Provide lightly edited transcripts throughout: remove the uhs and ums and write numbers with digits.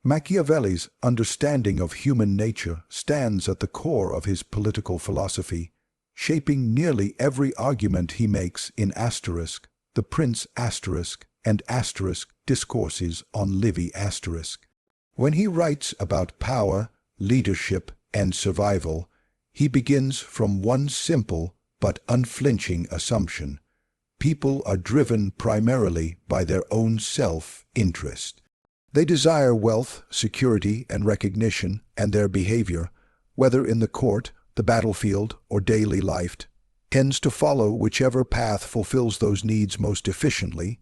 Machiavelli's understanding of human nature stands at the core of his political philosophy, shaping nearly every argument he makes in Asterisk, The Prince Asterisk, and Asterisk Discourses on Livy Asterisk. When he writes about power, leadership, and survival, he begins from one simple but unflinching assumption. People are driven primarily by their own self-interest. They desire wealth, security, and recognition, and their behavior, whether in the court, the battlefield, or daily life, tends to follow whichever path fulfills those needs most efficiently.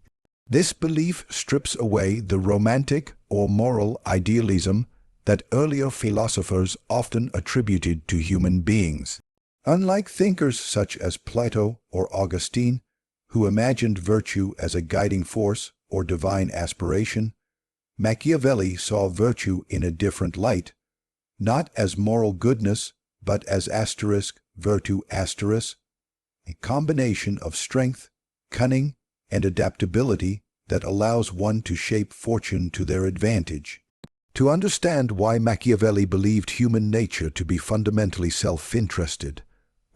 This belief strips away the romantic or moral idealism that earlier philosophers often attributed to human beings. Unlike thinkers such as Plato or Augustine, who imagined virtue as a guiding force or divine aspiration, Machiavelli saw virtue in a different light, not as moral goodness, but as virtu asterisk, a combination of strength, cunning, and adaptability that allows one to shape fortune to their advantage. To understand why Machiavelli believed human nature to be fundamentally self-interested,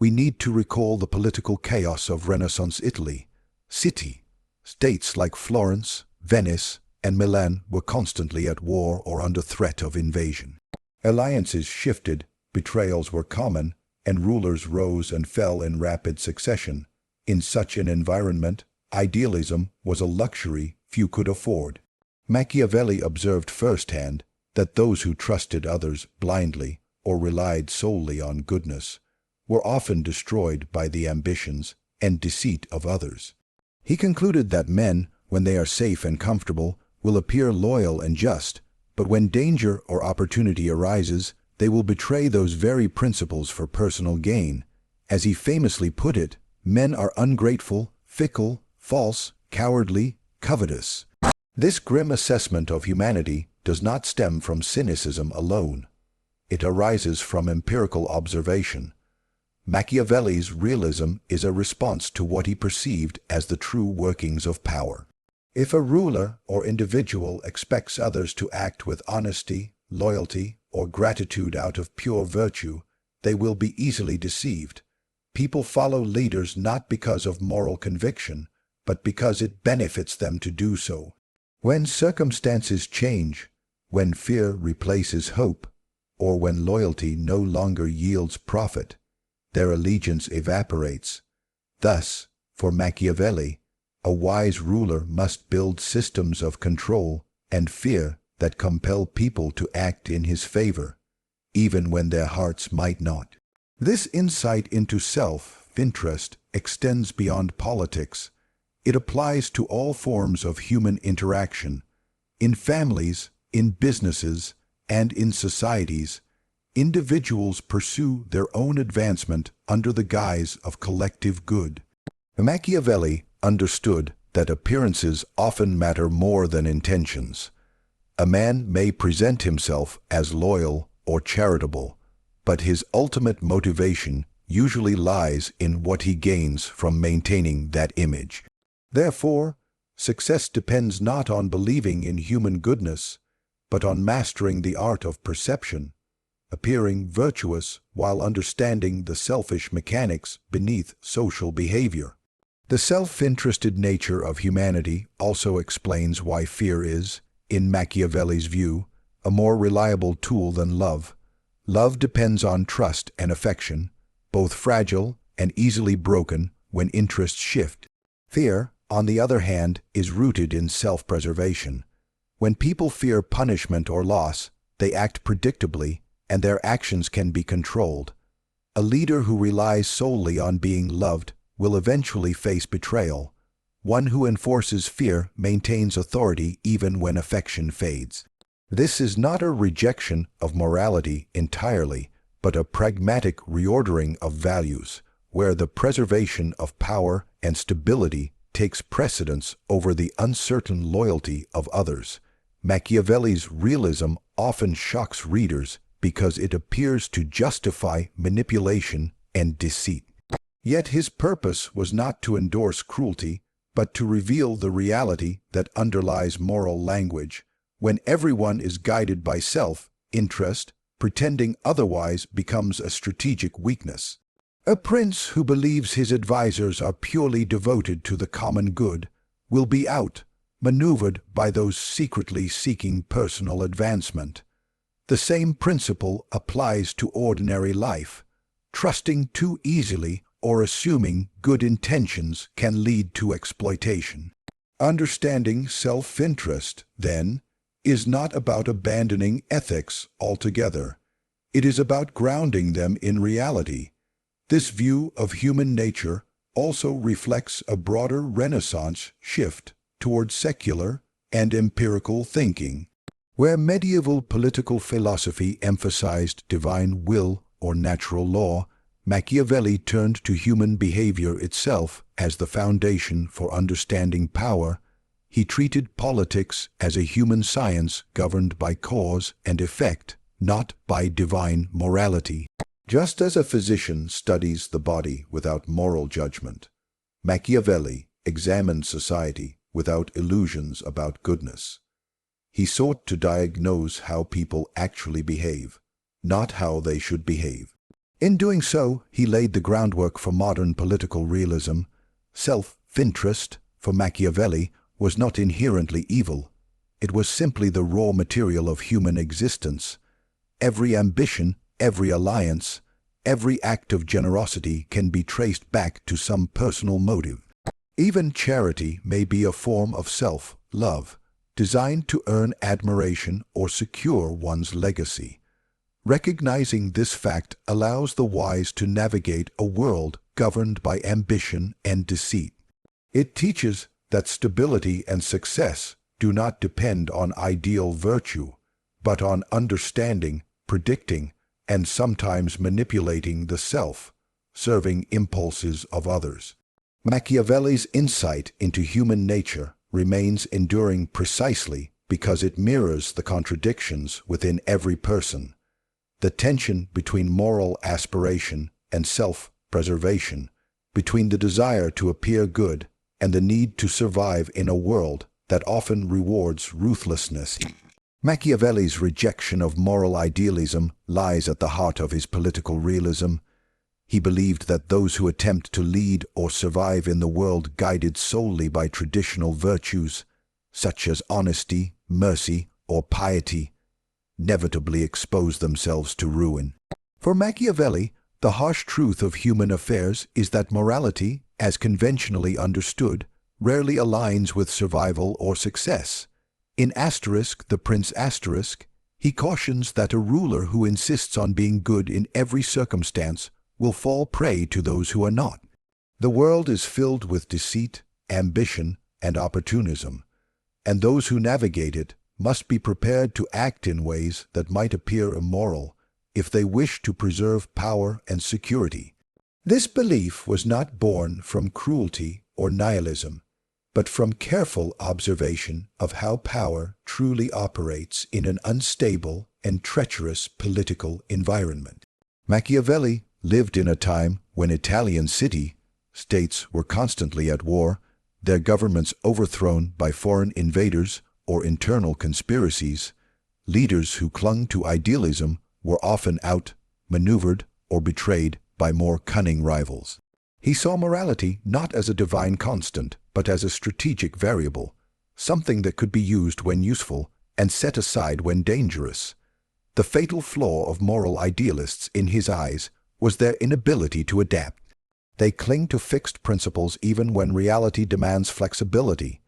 we need to recall the political chaos of Renaissance Italy. States like Florence, Venice, and Milan were constantly at war or under threat of invasion. Alliances shifted, betrayals were common, and rulers rose and fell in rapid succession. In such an environment, idealism was a luxury few could afford. Machiavelli observed firsthand that those who trusted others blindly or relied solely on goodness were often destroyed by the ambitions and deceit of others. He concluded that men, when they are safe and comfortable, will appear loyal and just, but when danger or opportunity arises, they will betray those very principles for personal gain. As he famously put it, men are ungrateful, fickle, false, cowardly, covetous. This grim assessment of humanity does not stem from cynicism alone. It arises from empirical observation. Machiavelli's realism is a response to what he perceived as the true workings of power. If a ruler or individual expects others to act with honesty, loyalty, or gratitude out of pure virtue, they will be easily deceived. People follow leaders not because of moral conviction, but because it benefits them to do so. When circumstances change, when fear replaces hope, or when loyalty no longer yields profit, their allegiance evaporates. Thus, for Machiavelli, a wise ruler must build systems of control and fear that compel people to act in his favor, even when their hearts might not. This insight into self-interest extends beyond politics. It applies to all forms of human interaction. In families, in businesses, and in societies, individuals pursue their own advancement under the guise of collective good. Machiavelli understood that appearances often matter more than intentions. A man may present himself as loyal or charitable, but his ultimate motivation usually lies in what he gains from maintaining that image. Therefore, success depends not on believing in human goodness, but on mastering the art of perception, appearing virtuous while understanding the selfish mechanics beneath social behavior. The self-interested nature of humanity also explains why fear is, in Machiavelli's view, a more reliable tool than love. Love depends on trust and affection, both fragile and easily broken when interests shift. Fear, on the other hand, is rooted in self-preservation. When people fear punishment or loss, they act predictably, and their actions can be controlled. A leader who relies solely on being loved will eventually face betrayal. One who enforces fear maintains authority even when affection fades. This is not a rejection of morality entirely, but a pragmatic reordering of values, where the preservation of power and stability takes precedence over the uncertain loyalty of others. Machiavelli's realism often shocks readers because it appears to justify manipulation and deceit. Yet his purpose was not to endorse cruelty, but to reveal the reality that underlies moral language. When everyone is guided by self-interest, pretending otherwise becomes a strategic weakness. A prince who believes his advisors are purely devoted to the common good will be outmaneuvered by those secretly seeking personal advancement. The same principle applies to ordinary life. Trusting too easily or assuming good intentions can lead to exploitation. Understanding self-interest, then, is not about abandoning ethics altogether. It is about grounding them in reality. This view of human nature also reflects a broader Renaissance shift towards secular and empirical thinking. Where medieval political philosophy emphasized divine will or natural law, Machiavelli turned to human behavior itself as the foundation for understanding power. He treated politics as a human science governed by cause and effect, not by divine morality. Just as a physician studies the body without moral judgment, Machiavelli examined society without illusions about goodness. He sought to diagnose how people actually behave, not how they should behave. In doing so, he laid the groundwork for modern political realism. Self-interest, for Machiavelli, was not inherently evil. It was simply the raw material of human existence. Every ambition, every alliance, every act of generosity can be traced back to some personal motive. Even charity may be a form of self-love, designed to earn admiration or secure one's legacy. Recognizing this fact allows the wise to navigate a world governed by ambition and deceit. It teaches that stability and success do not depend on ideal virtue, but on understanding, predicting, and sometimes manipulating the self-serving impulses of others. Machiavelli's insight into human nature remains enduring precisely because it mirrors the contradictions within every person. The tension between moral aspiration and self-preservation, between the desire to appear good and the need to survive in a world that often rewards ruthlessness. Machiavelli's rejection of moral idealism lies at the heart of his political realism. He believed that those who attempt to lead or survive in the world guided solely by traditional virtues, such as honesty, mercy, or piety, inevitably expose themselves to ruin. For Machiavelli, the harsh truth of human affairs is that morality, as conventionally understood, rarely aligns with survival or success. In the Prince Asterisk, he cautions that a ruler who insists on being good in every circumstance will fall prey to those who are not. The world is filled with deceit, ambition, and opportunism, and those who navigate it must be prepared to act in ways that might appear immoral if they wish to preserve power and security. This belief was not born from cruelty or nihilism, but from careful observation of how power truly operates in an unstable and treacherous political environment. Machiavelli lived in a time when Italian city-states were constantly at war, their governments overthrown by foreign invaders or internal conspiracies. Leaders who clung to idealism were often outmaneuvered or betrayed by more cunning rivals. He saw morality not as a divine constant, but as a strategic variable, something that could be used when useful and set aside when dangerous. The fatal flaw of moral idealists, in his eyes, was their inability to adapt. They cling to fixed principles even when reality demands flexibility.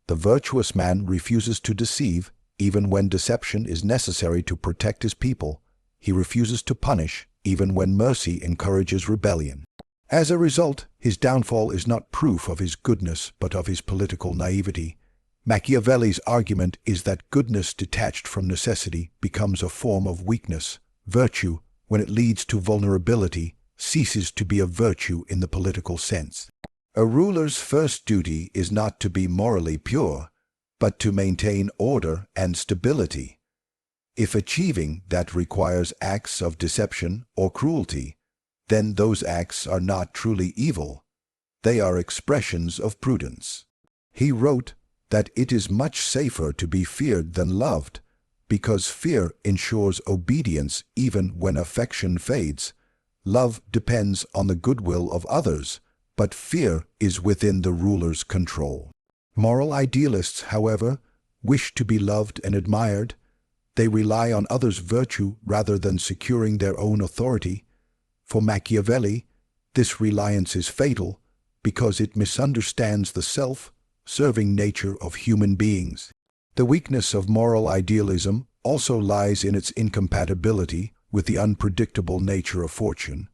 The virtuous man refuses to deceive even when deception is necessary to protect his people. He refuses to punish even when mercy encourages rebellion. As a result, his downfall is not proof of his goodness but of his political naivety. Machiavelli's argument is that goodness detached from necessity becomes a form of weakness. Virtue, when it leads to vulnerability, ceases to be a virtue in the political sense. A ruler's first duty is not to be morally pure, but to maintain order and stability. If achieving that requires acts of deception or cruelty, then those acts are not truly evil. They are expressions of prudence. He wrote, that it is much safer to be feared than loved, because fear ensures obedience even when affection fades. Love depends on the goodwill of others, but fear is within the ruler's control. Moral idealists, however, wish to be loved and admired. They rely on others' virtue rather than securing their own authority. For Machiavelli, this reliance is fatal because it misunderstands the self-serving nature of human beings. The weakness of moral idealism also lies in its incompatibility with the unpredictable nature of fortune.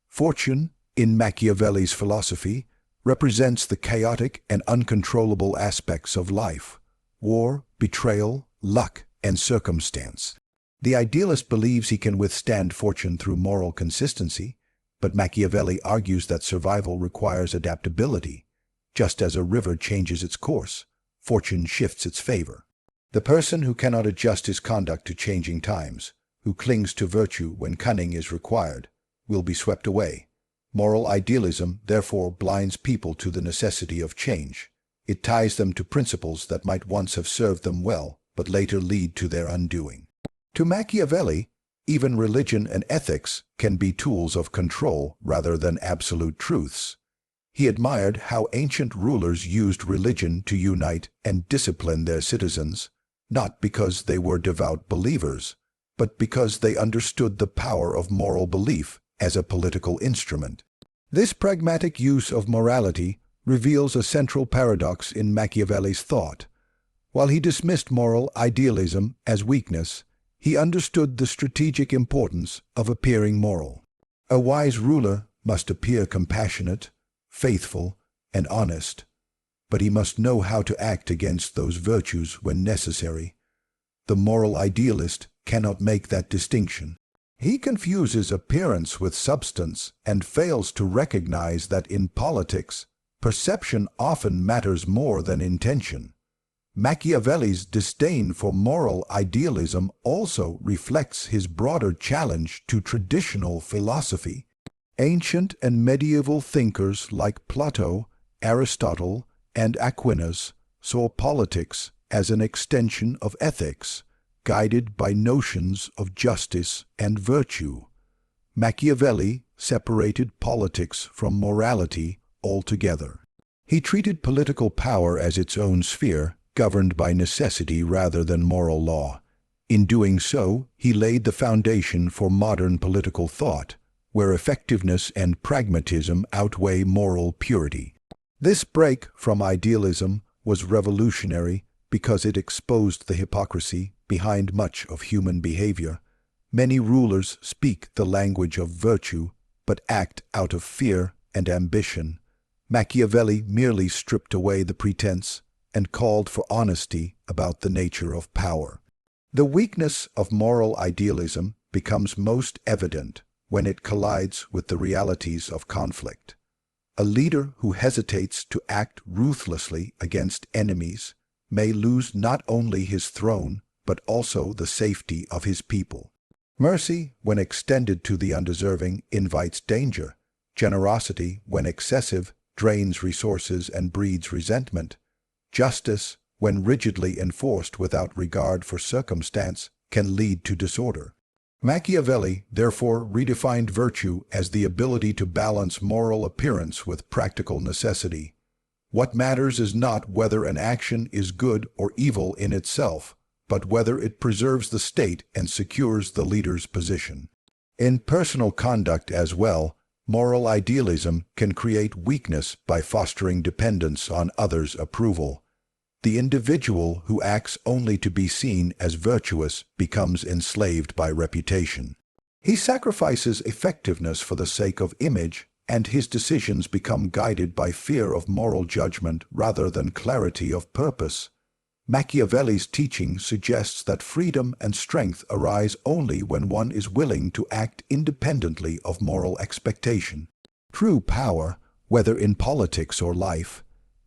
Fortune, in Machiavelli's philosophy, represents the chaotic and uncontrollable aspects of life: war, betrayal, luck, and circumstance. The idealist believes he can withstand fortune through moral consistency, but Machiavelli argues that survival requires adaptability. Just as a river changes its course, fortune shifts its favor. The person who cannot adjust his conduct to changing times, who clings to virtue when cunning is required, will be swept away. Moral idealism therefore blinds people to the necessity of change. It ties them to principles that might once have served them well, but later lead to their undoing. To Machiavelli, even religion and ethics can be tools of control rather than absolute truths. He admired how ancient rulers used religion to unite and discipline their citizens, not because they were devout believers, but because they understood the power of moral belief as a political instrument. This pragmatic use of morality reveals a central paradox in Machiavelli's thought. While he dismissed moral idealism as weakness, he understood the strategic importance of appearing moral. A wise ruler must appear compassionate, faithful, and honest, but he must know how to act against those virtues when necessary. The moral idealist cannot make that distinction. He confuses appearance with substance and fails to recognize that in politics, perception often matters more than intention. Machiavelli's disdain for moral idealism also reflects his broader challenge to traditional philosophy. Ancient and medieval thinkers like Plato, Aristotle, and Aquinas saw politics as an extension of ethics, guided by notions of justice and virtue. Machiavelli separated politics from morality altogether. He treated political power as its own sphere, governed by necessity rather than moral law. In doing so, he laid the foundation for modern political thought, where effectiveness and pragmatism outweigh moral purity. This break from idealism was revolutionary because it exposed the hypocrisy behind much of human behavior. Many rulers speak the language of virtue, but act out of fear and ambition. Machiavelli merely stripped away the pretense and called for honesty about the nature of power. The weakness of moral idealism becomes most evident when it collides with the realities of conflict. A leader who hesitates to act ruthlessly against enemies may lose not only his throne, but also the safety of his people. Mercy, when extended to the undeserving, invites danger. Generosity, when excessive, drains resources and breeds resentment. Justice, when rigidly enforced without regard for circumstance, can lead to disorder. Machiavelli, therefore, redefined virtue as the ability to balance moral appearance with practical necessity. What matters is not whether an action is good or evil in itself, but whether it preserves the state and secures the leader's position. In personal conduct as well, moral idealism can create weakness by fostering dependence on others' approval. The individual who acts only to be seen as virtuous becomes enslaved by reputation. He sacrifices effectiveness for the sake of image, and his decisions become guided by fear of moral judgment rather than clarity of purpose. Machiavelli's teaching suggests that freedom and strength arise only when one is willing to act independently of moral expectation. True power, whether in politics or life,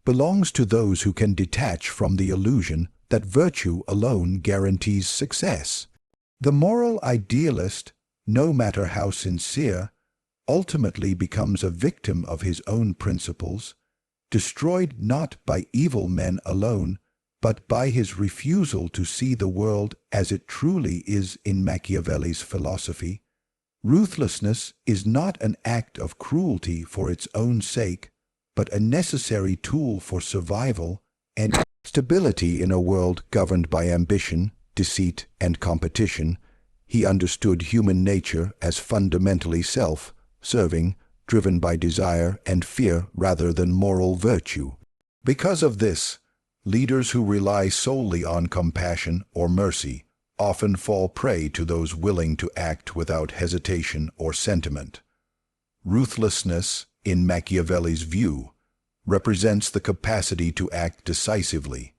belongs to those who can detach from the illusion that virtue alone guarantees success. The moral idealist, no matter how sincere, ultimately becomes a victim of his own principles, destroyed not by evil men alone, but by his refusal to see the world as it truly is in Machiavelli's philosophy. Ruthlessness is not an act of cruelty for its own sake, but a necessary tool for survival and stability in a world governed by ambition, deceit, and competition. He understood human nature as fundamentally self-serving, driven by desire and fear rather than moral virtue. Because of this, leaders who rely solely on compassion or mercy often fall prey to those willing to act without hesitation or sentiment. Ruthlessness, in Machiavelli's view, represents the capacity to act decisively,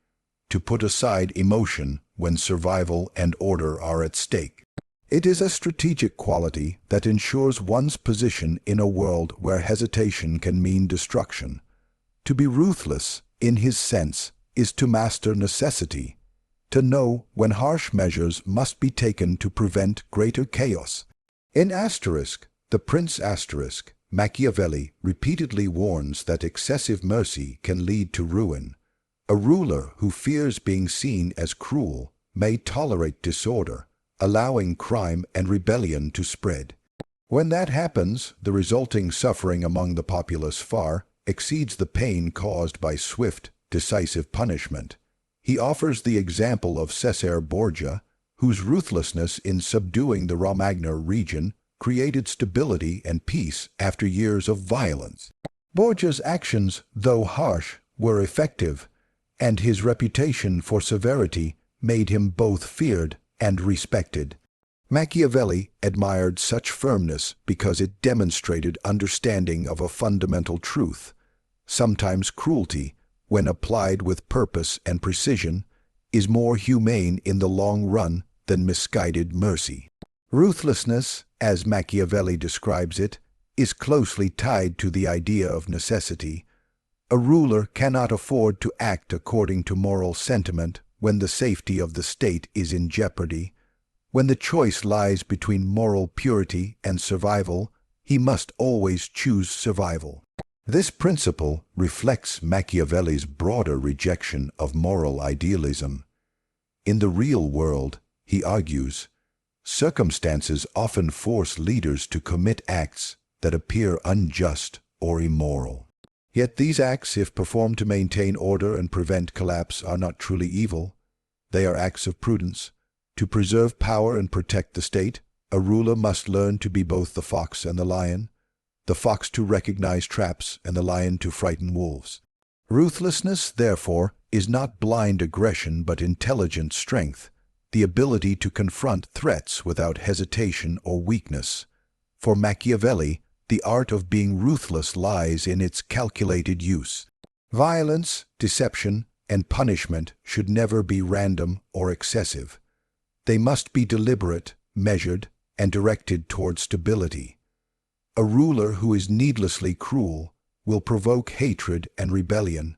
to put aside emotion when survival and order are at stake. It is a strategic quality that ensures one's position in a world where hesitation can mean destruction. To be ruthless, in his sense, is to master necessity, to know when harsh measures must be taken to prevent greater chaos. In the Prince Machiavelli repeatedly warns that excessive mercy can lead to ruin. A ruler who fears being seen as cruel may tolerate disorder, allowing crime and rebellion to spread. When that happens, the resulting suffering among the populace far exceeds the pain caused by swift, decisive punishment. He offers the example of Cesare Borgia, whose ruthlessness in subduing the Romagna region created stability and peace after years of violence. Borgia's actions, though harsh, were effective, and his reputation for severity made him both feared and respected. Machiavelli admired such firmness because it demonstrated understanding of a fundamental truth. Sometimes cruelty, when applied with purpose and precision, is more humane in the long run than misguided mercy. Ruthlessness, as Machiavelli describes it, is closely tied to the idea of necessity. A ruler cannot afford to act according to moral sentiment when the safety of the state is in jeopardy. When the choice lies between moral purity and survival, he must always choose survival. This principle reflects Machiavelli's broader rejection of moral idealism. In the real world, he argues, circumstances often force leaders to commit acts that appear unjust or immoral. Yet these acts, if performed to maintain order and prevent collapse, are not truly evil. They are acts of prudence. To preserve power and protect the state, a ruler must learn to be both the fox and the lion, the fox to recognize traps and the lion to frighten wolves. Ruthlessness, therefore, is not blind aggression but intelligent strength, the ability to confront threats without hesitation or weakness. For Machiavelli, the art of being ruthless lies in its calculated use. Violence, deception, and punishment should never be random or excessive. They must be deliberate, measured, and directed toward stability. A ruler who is needlessly cruel will provoke hatred and rebellion,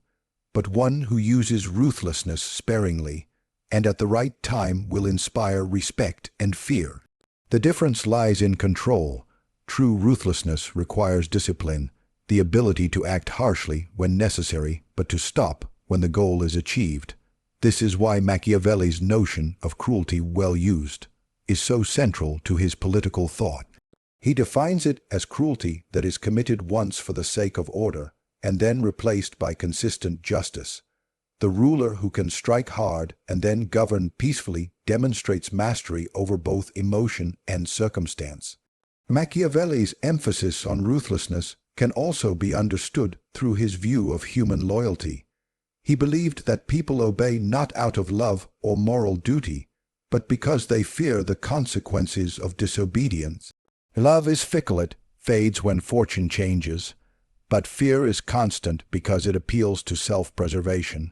but one who uses ruthlessness sparingly and at the right time will inspire respect and fear. The difference lies in control. True ruthlessness requires discipline, the ability to act harshly when necessary, but to stop when the goal is achieved. This is why Machiavelli's notion of cruelty well used is so central to his political thought. He defines it as cruelty that is committed once for the sake of order and then replaced by consistent justice. The ruler who can strike hard and then govern peacefully demonstrates mastery over both emotion and circumstance. Machiavelli's emphasis on ruthlessness can also be understood through his view of human loyalty. He believed that people obey not out of love or moral duty, but because they fear the consequences of disobedience. Love is fickle, it fades when fortune changes, but fear is constant because it appeals to self-preservation.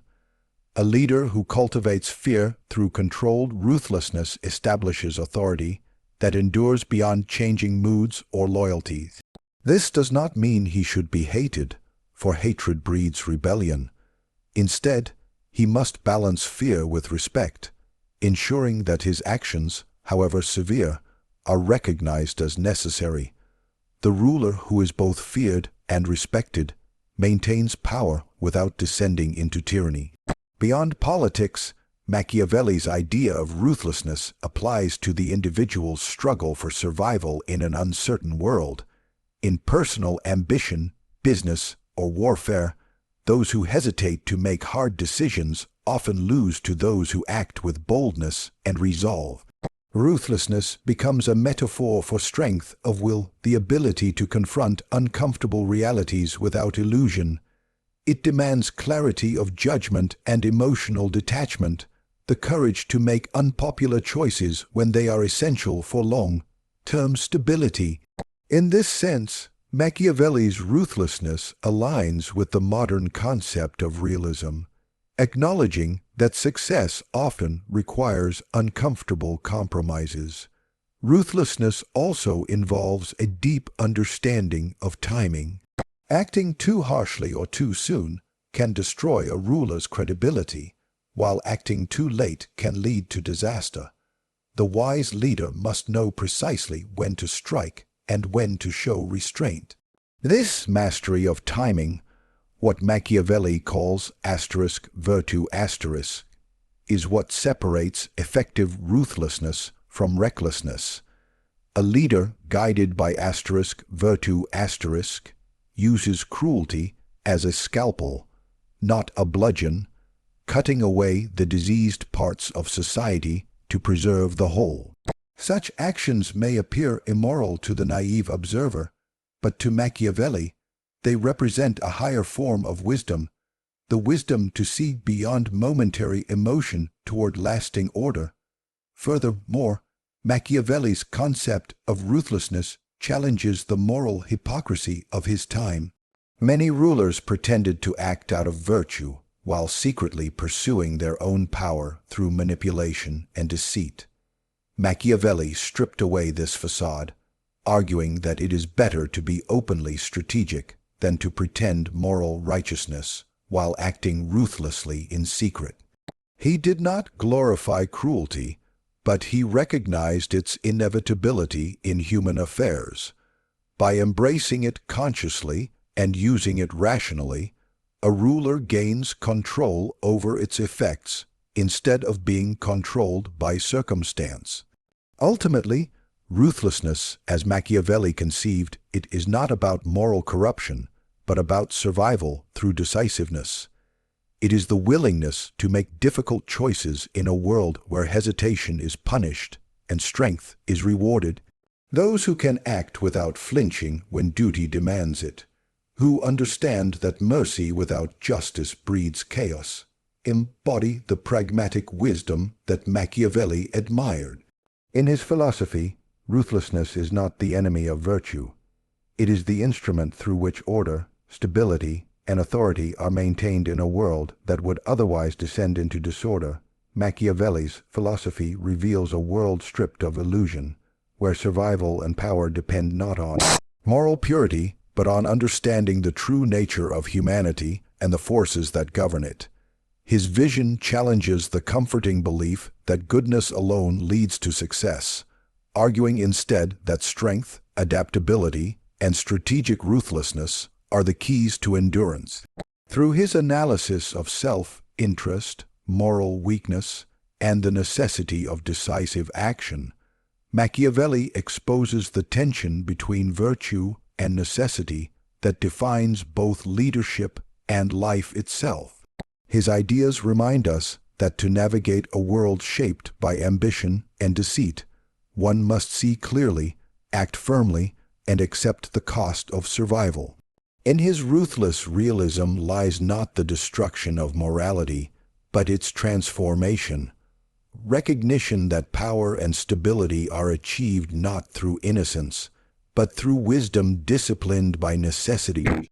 A leader who cultivates fear through controlled ruthlessness establishes authority that endures beyond changing moods or loyalties. This does not mean he should be hated, for hatred breeds rebellion. Instead, he must balance fear with respect, ensuring that his actions, however severe, are recognized as necessary. The ruler who is both feared and respected maintains power without descending into tyranny. Beyond politics, Machiavelli's idea of ruthlessness applies to the individual's struggle for survival in an uncertain world. In personal ambition, business, or warfare, those who hesitate to make hard decisions often lose to those who act with boldness and resolve. Ruthlessness becomes a metaphor for strength of will, the ability to confront uncomfortable realities without illusion. It demands clarity of judgment and emotional detachment, the courage to make unpopular choices when they are essential for long-term stability. In this sense, Machiavelli's ruthlessness aligns with the modern concept of realism, acknowledging that success often requires uncomfortable compromises. Ruthlessness also involves a deep understanding of timing. Acting too harshly or too soon can destroy a ruler's credibility, while acting too late can lead to disaster. The wise leader must know precisely when to strike and when to show restraint. This mastery of timing, what Machiavelli calls virtue is what separates effective ruthlessness from recklessness. A leader guided by virtue uses cruelty as a scalpel, not a bludgeon, cutting away the diseased parts of society to preserve the whole. Such actions may appear immoral to the naive observer, but to Machiavelli, they represent a higher form of wisdom, the wisdom to see beyond momentary emotion toward lasting order. Furthermore, Machiavelli's concept of ruthlessness challenges the moral hypocrisy of his time. Many rulers pretended to act out of virtue, while secretly pursuing their own power through manipulation and deceit. Machiavelli stripped away this facade, arguing that it is better to be openly strategic than to pretend moral righteousness while acting ruthlessly in secret. He did not glorify cruelty, but he recognized its inevitability in human affairs. By embracing it consciously and using it rationally, a ruler gains control over its effects instead of being controlled by circumstance. Ultimately, ruthlessness, as Machiavelli conceived it, is not about moral corruption, but about survival through decisiveness. It is the willingness to make difficult choices in a world where hesitation is punished and strength is rewarded. Those who can act without flinching when duty demands it, who understand that mercy without justice breeds chaos, embody the pragmatic wisdom that Machiavelli admired. In his philosophy, ruthlessness is not the enemy of virtue. It is the instrument through which order, stability, and authority are maintained in a world that would otherwise descend into disorder. Machiavelli's philosophy reveals a world stripped of illusion, where survival and power depend not on moral purity, but on understanding the true nature of humanity and the forces that govern it. His vision challenges the comforting belief that goodness alone leads to success, arguing instead that strength, adaptability, and strategic ruthlessness are the keys to endurance. Through his analysis of self-interest, moral weakness, and the necessity of decisive action, Machiavelli exposes the tension between virtue and necessity that defines both leadership and life itself. His ideas remind us that to navigate a world shaped by ambition and deceit, one must see clearly, act firmly, and accept the cost of survival. In his ruthless realism lies not the destruction of morality, but its transformation. Recognition that power and stability are achieved not through innocence, but through wisdom disciplined by necessity.